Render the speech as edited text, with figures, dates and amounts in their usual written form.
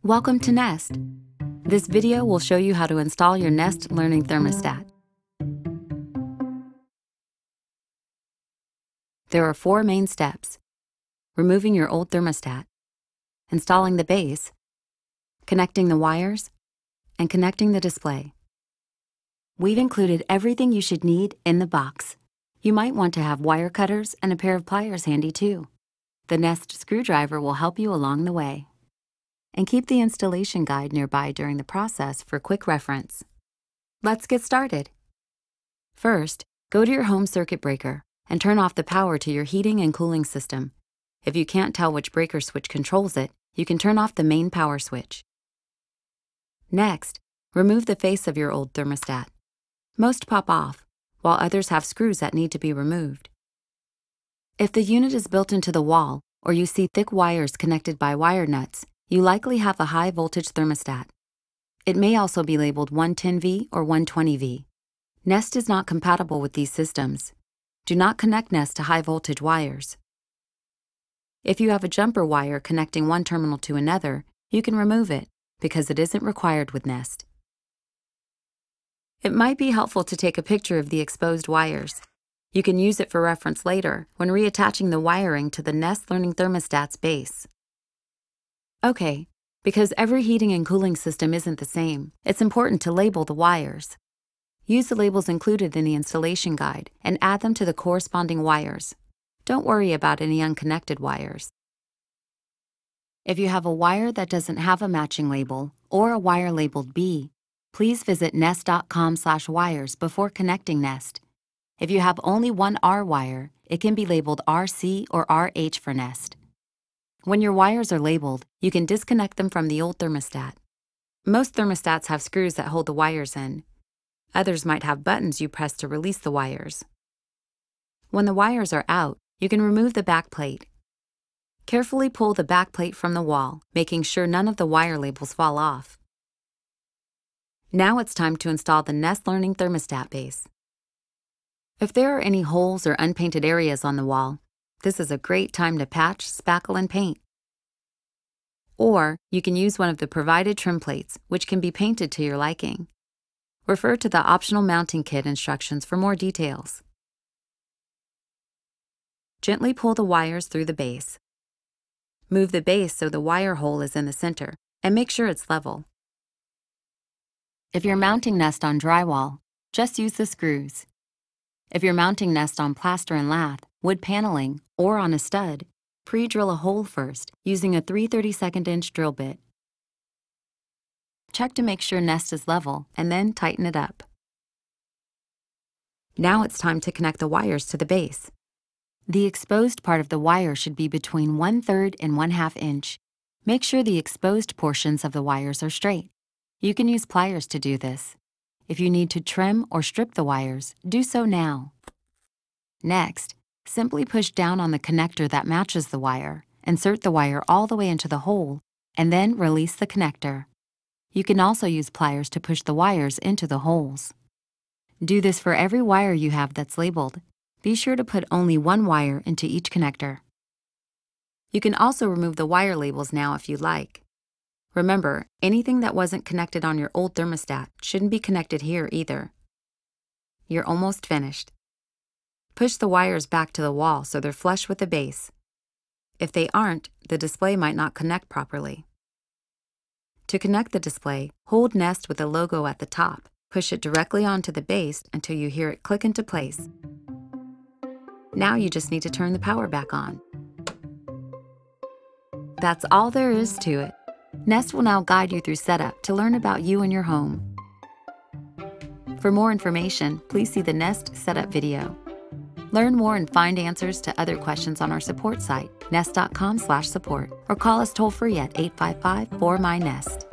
Welcome to Nest. This video will show you how to install your Nest Learning Thermostat. There are 4 main steps: removing your old thermostat, installing the base, connecting the wires, and connecting the display. We've included everything you should need in the box. You might want to have wire cutters and a pair of pliers handy too. The Nest screwdriver will help you along the way. And keep the installation guide nearby during the process for quick reference. Let's get started. First, go to your home circuit breaker and turn off the power to your heating and cooling system. If you can't tell which breaker switch controls it, you can turn off the main power switch. Next, remove the face of your old thermostat. Most pop off, while others have screws that need to be removed. If the unit is built into the wall or you see thick wires connected by wire nuts, you likely have a high-voltage thermostat. It may also be labeled 110V or 120V. Nest is not compatible with these systems. Do not connect Nest to high-voltage wires. If you have a jumper wire connecting one terminal to another, you can remove it because it isn't required with Nest. It might be helpful to take a picture of the exposed wires. You can use it for reference later when reattaching the wiring to the Nest Learning Thermostat's base. Okay, because every heating and cooling system isn't the same, it's important to label the wires. Use the labels included in the installation guide and add them to the corresponding wires. Don't worry about any unconnected wires. If you have a wire that doesn't have a matching label or a wire labeled B, please visit nest.com/wires before connecting Nest. If you have only one R wire, it can be labeled RC or RH for Nest. When your wires are labeled, you can disconnect them from the old thermostat. Most thermostats have screws that hold the wires in. Others might have buttons you press to release the wires. When the wires are out, you can remove the back plate. Carefully pull the back plate from the wall, making sure none of the wire labels fall off. Now it's time to install the Nest Learning Thermostat base. If there are any holes or unpainted areas on the wall, this is a great time to patch, spackle, and paint. Or you can use one of the provided trim plates, which can be painted to your liking. Refer to the optional mounting kit instructions for more details. Gently pull the wires through the base. Move the base so the wire hole is in the center, and make sure it's level. If you're mounting Nest on drywall, just use the screws. If you're mounting Nest on plaster and lath, wood paneling, or on a stud, pre-drill a hole first using a 3/32" drill bit. Check to make sure Nest is level and then tighten it up. Now it's time to connect the wires to the base. The exposed part of the wire should be between 1/3 and 1/2 inch. Make sure the exposed portions of the wires are straight. You can use pliers to do this. If you need to trim or strip the wires, do so now. Next, simply push down on the connector that matches the wire, insert the wire all the way into the hole, and then release the connector. You can also use pliers to push the wires into the holes. Do this for every wire you have that's labeled. Be sure to put only one wire into each connector. You can also remove the wire labels now if you like. Remember, anything that wasn't connected on your old thermostat shouldn't be connected here either. You're almost finished. Push the wires back to the wall so they're flush with the base. If they aren't, the display might not connect properly. To connect the display, hold Nest with the logo at the top. Push it directly onto the base until you hear it click into place. Now you just need to turn the power back on. That's all there is to it. Nest will now guide you through setup to learn about you and your home. For more information, please see the Nest setup video. Learn more and find answers to other questions on our support site, nest.com/support, or call us toll-free at 855-4MY-NEST.